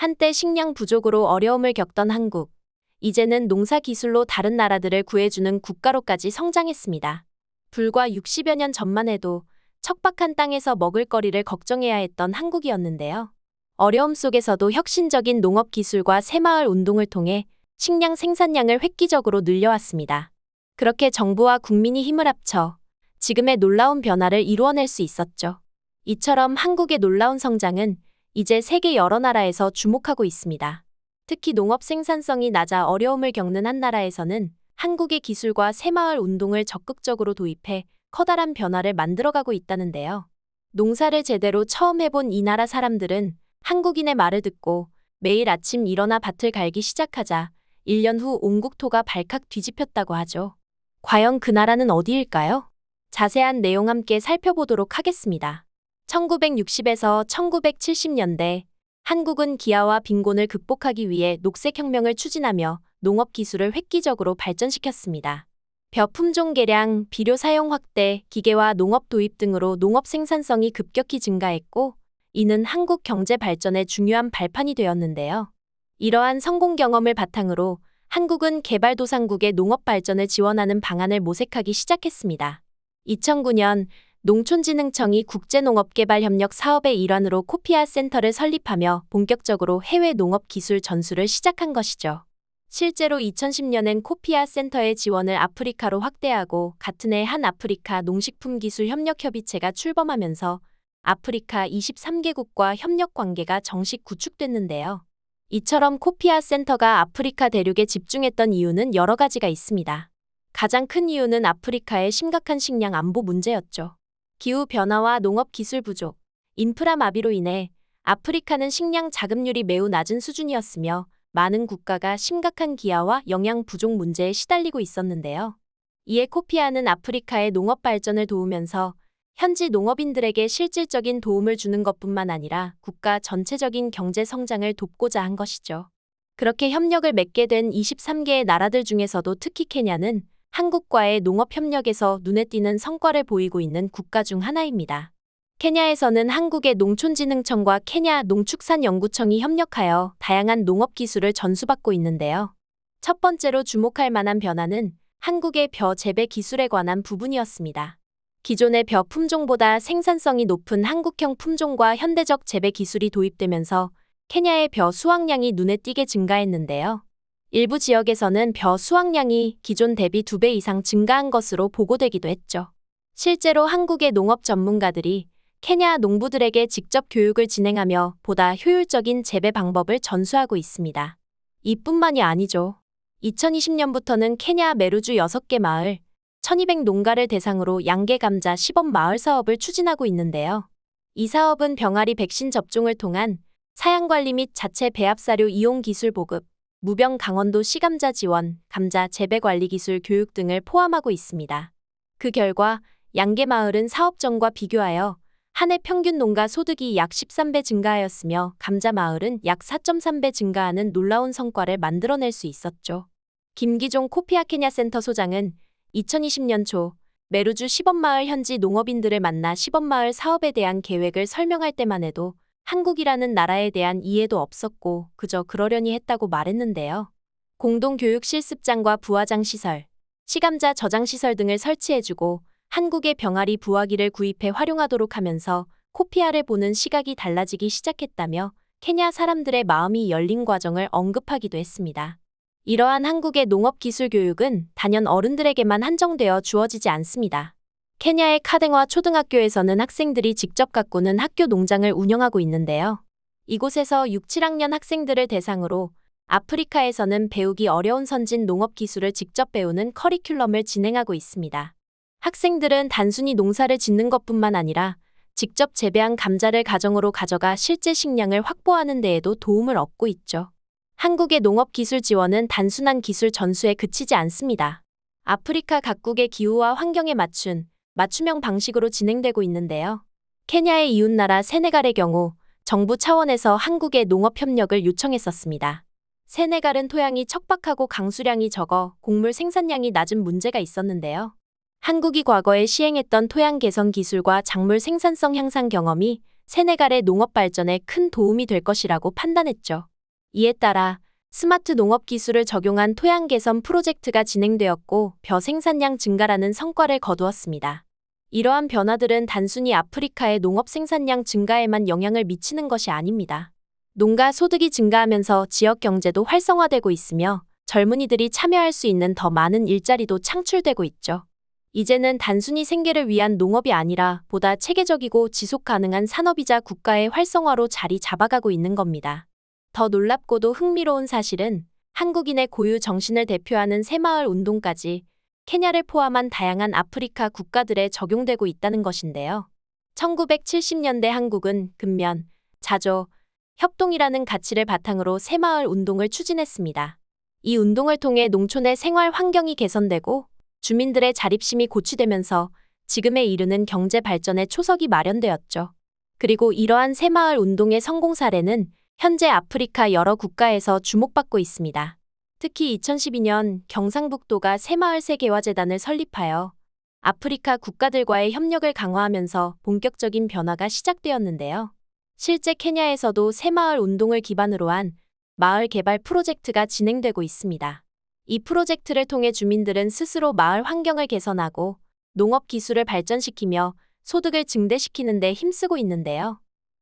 한때 식량 부족으로 어려움을 겪던 한국. 이제는 농사 기술로 다른 나라들을 구해주는 국가로까지 성장했습니다. 불과 60여 년 전만 해도 척박한 땅에서 먹을거리를 걱정해야 했던 한국이었는데요. 어려움 속에서도 혁신적인 농업 기술과 새마을 운동을 통해 식량 생산량을 획기적으로 늘려왔습니다. 그렇게 정부와 국민이 힘을 합쳐 지금의 놀라운 변화를 이루어낼 수 있었죠. 이처럼 한국의 놀라운 성장은 이제 세계 여러 나라에서 주목하고 있습니다. 특히 농업 생산성이 낮아 어려움을 겪는 한 나라에서는 한국의 기술과 새마을 운동을 적극적으로 도입해 커다란 변화를 만들어가고 있다는데요. 농사를 제대로 처음 해본 이 나라 사람들은 한국인의 말을 듣고 매일 아침 일어나 밭을 갈기 시작하자 1년 후 온 국토가 발칵 뒤집혔다고 하죠. 과연 그 나라는 어디일까요? 자세한 내용 함께 살펴보도록 하겠습니다. 1960에서 1970년대 한국은 기아와 빈곤을 극복하기 위해 녹색혁명을 추진하며 농업 기술을 획기적으로 발전시켰습니다. 벼 품종 개량, 비료 사용 확대, 기계화 농업 도입 등으로 농업 생산성이 급격히 증가했고, 이는 한국 경제 발전의 중요한 발판이 되었는데요. 이러한 성공 경험을 바탕으로 한국은 개발도상국의 농업 발전을 지원하는 방안을 모색하기 시작했습니다. 2009년 농촌진흥청이 국제농업개발협력 사업의 일환으로 코피아 센터를 설립하며 본격적으로 해외 농업 기술 전수를 시작한 것이죠. 실제로 2010년엔 코피아 센터의 지원을 아프리카로 확대하고 같은 해 한 아프리카 농식품기술협력협의체가 출범하면서 아프리카 23개국과 협력 관계가 정식 구축됐는데요. 이처럼 코피아 센터가 아프리카 대륙에 집중했던 이유는 여러 가지가 있습니다. 가장 큰 이유는 아프리카의 심각한 식량 안보 문제였죠. 기후변화와 농업 기술 부족, 인프라 마비로 인해 아프리카는 식량 자급률이 매우 낮은 수준이었으며 많은 국가가 심각한 기아와 영양 부족 문제에 시달리고 있었는데요. 이에 코피아는 아프리카의 농업 발전을 도우면서 현지 농업인들에게 실질적인 도움을 주는 것뿐만 아니라 국가 전체적인 경제 성장을 돕고자 한 것이죠. 그렇게 협력을 맺게 된 23개의 나라들 중에서도 특히 케냐는 한국과의 농업 협력에서 눈에 띄는 성과를 보이고 있는 국가 중 하나입니다. 케냐에서는 한국의 농촌진흥청과 케냐 농축산연구청이 협력하여 다양한 농업 기술을 전수받고 있는데요. 첫 번째로 주목할 만한 변화는 한국의 벼 재배 기술에 관한 부분이었습니다. 기존의 벼 품종보다 생산성이 높은 한국형 품종과 현대적 재배 기술이 도입되면서 케냐의 벼 수확량이 눈에 띄게 증가했는데요. 일부 지역에서는 벼 수확량이 기존 대비 2배 이상 증가한 것으로 보고되기도 했죠. 실제로 한국의 농업 전문가들이 케냐 농부들에게 직접 교육을 진행하며 보다 효율적인 재배 방법을 전수하고 있습니다. 이뿐만이 아니죠. 2020년부터는 케냐 메루주 6개 마을, 1200 농가를 대상으로 양계 감자 시범 마을 사업을 추진하고 있는데요. 이 사업은 병아리 백신 접종을 통한 사양관리 및 자체 배합사료 이용 기술 보급, 무병 강원도 시감자 지원, 감자 재배 관리 기술 교육 등을 포함하고 있습니다. 그 결과 양계 마을은 사업 전과 비교하여 한 해 평균 농가 소득이 약 13배 증가하였으며 감자 마을은 약 4.3배 증가하는 놀라운 성과를 만들어낼 수 있었죠. 김기종 코피아 케냐 센터 소장은 2020년 초 메루주 시범마을 현지 농업인들을 만나 시범마을 사업에 대한 계획을 설명할 때만 해도 한국이라는 나라에 대한 이해도 없었고 그저 그러려니 했다고 말했는데요. 공동교육 실습장과 부화장 시설, 시감자 저장 시설 등을 설치해주고 한국의 병아리 부화기를 구입해 활용하도록 하면서 코피아를 보는 시각이 달라지기 시작했다며 케냐 사람들의 마음이 열린 과정을 언급하기도 했습니다. 이러한 한국의 농업 기술 교육은 단연 어른들에게만 한정되어 주어지지 않습니다. 케냐의 카댕화 초등학교에서는 학생들이 직접 가꾸는 학교 농장을 운영하고 있는데요. 이곳에서 6, 7학년 학생들을 대상으로 아프리카에서는 배우기 어려운 선진 농업 기술을 직접 배우는 커리큘럼을 진행하고 있습니다. 학생들은 단순히 농사를 짓는 것뿐만 아니라 직접 재배한 감자를 가정으로 가져가 실제 식량을 확보하는 데에도 도움을 얻고 있죠. 한국의 농업 기술 지원은 단순한 기술 전수에 그치지 않습니다. 아프리카 각국의 기후와 환경에 맞춤형 방식으로 진행되고 있는데요. 케냐의 이웃나라 세네갈의 경우 정부 차원에서 한국의 농업 협력을 요청했었습니다. 세네갈은 토양이 척박하고 강수량이 적어 곡물 생산량이 낮은 문제가 있었는데요. 한국이 과거에 시행했던 토양 개선 기술과 작물 생산성 향상 경험이 세네갈의 농업 발전에 큰 도움이 될 것이라고 판단했죠. 이에 따라 스마트 농업 기술을 적용한 토양 개선 프로젝트가 진행되었고 벼 생산량 증가라는 성과를 거두었습니다. 이러한 변화들은 단순히 아프리카의 농업 생산량 증가에만 영향을 미치는 것이 아닙니다. 농가 소득이 증가하면서 지역 경제도 활성화되고 있으며 젊은이들이 참여할 수 있는 더 많은 일자리도 창출되고 있죠. 이제는 단순히 생계를 위한 농업이 아니라 보다 체계적이고 지속 가능한 산업이자 국가의 활성화로 자리 잡아가고 있는 겁니다. 더 놀랍고도 흥미로운 사실은 한국인의 고유 정신을 대표하는 새마을 운동까지 케냐를 포함한 다양한 아프리카 국가들에 적용되고 있다는 것인데요. 1970년대 한국은 근면, 자조, 협동이라는 가치를 바탕으로 새마을 운동을 추진했습니다. 이 운동을 통해 농촌의 생활 환경이 개선되고 주민들의 자립심이 고취되면서 지금에 이르는 경제 발전의 초석이 마련되었죠. 그리고 이러한 새마을 운동의 성공 사례는 현재 아프리카 여러 국가에서 주목받고 있습니다. 특히 2012년 경상북도가 새마을 세계화재단을 설립하여 아프리카 국가들과의 협력을 강화하면서 본격적인 변화가 시작되었는데요. 실제 케냐에서도 새마을 운동을 기반으로 한 마을 개발 프로젝트가 진행되고 있습니다. 이 프로젝트를 통해 주민들은 스스로 마을 환경을 개선하고 농업 기술을 발전시키며 소득을 증대시키는 데 힘쓰고 있는데요.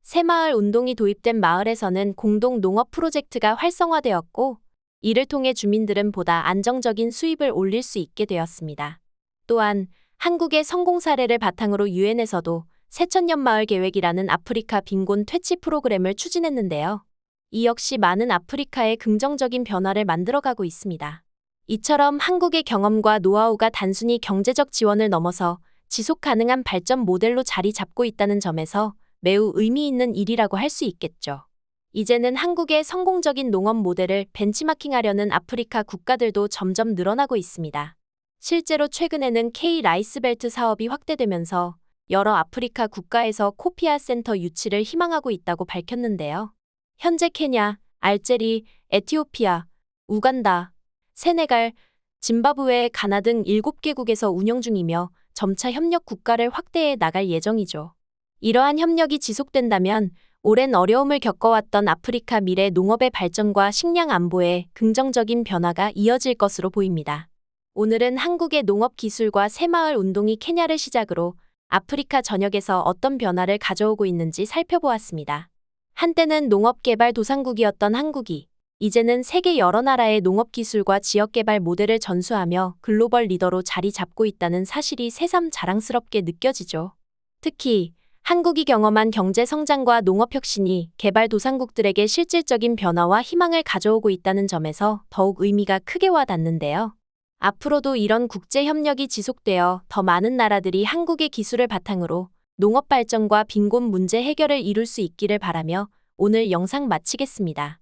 새마을 운동이 도입된 마을에서는 공동 농업 프로젝트가 활성화되었고 이를 통해 주민들은 보다 안정적인 수입을 올릴 수 있게 되었습니다. 또한 한국의 성공 사례를 바탕으로 유엔에서도 새천년 마을 계획이라는 아프리카 빈곤 퇴치 프로그램을 추진했는데요. 이 역시 많은 아프리카의 긍정적인 변화를 만들어가고 있습니다. 이처럼 한국의 경험과 노하우가 단순히 경제적 지원을 넘어서 지속 가능한 발전 모델로 자리 잡고 있다는 점에서 매우 의미 있는 일이라고 할 수 있겠죠. 이제는 한국의 성공적인 농업 모델을 벤치마킹하려는 아프리카 국가들도 점점 늘어나고 있습니다. 실제로 최근에는 K-라이스벨트 사업이 확대되면서 여러 아프리카 국가에서 코피아 센터 유치를 희망하고 있다고 밝혔는데요. 현재 케냐, 알제리, 에티오피아, 우간다, 세네갈, 짐바브웨, 가나 등 7개국에서 운영 중이며 점차 협력 국가를 확대해 나갈 예정이죠. 이러한 협력이 지속된다면 오랜 어려움을 겪어왔던 아프리카 미래 농업의 발전과 식량 안보에 긍정적인 변화가 이어질 것으로 보입니다. 오늘은 한국의 농업 기술과 새마을 운동이 케냐를 시작으로 아프리카 전역에서 어떤 변화를 가져오고 있는지 살펴보았습니다. 한때는 농업 개발 도상국이었던 한국이 이제는 세계 여러 나라의 농업 기술과 지역 개발 모델을 전수하며 글로벌 리더로 자리 잡고 있다는 사실이 새삼 자랑스럽게 느껴지죠. 특히 한국이 경험한 경제 성장과 농업 혁신이 개발 도상국들에게 실질적인 변화와 희망을 가져오고 있다는 점에서 더욱 의미가 크게 와닿는데요. 앞으로도 이런 국제 협력이 지속되어 더 많은 나라들이 한국의 기술을 바탕으로 농업 발전과 빈곤 문제 해결을 이룰 수 있기를 바라며 오늘 영상 마치겠습니다.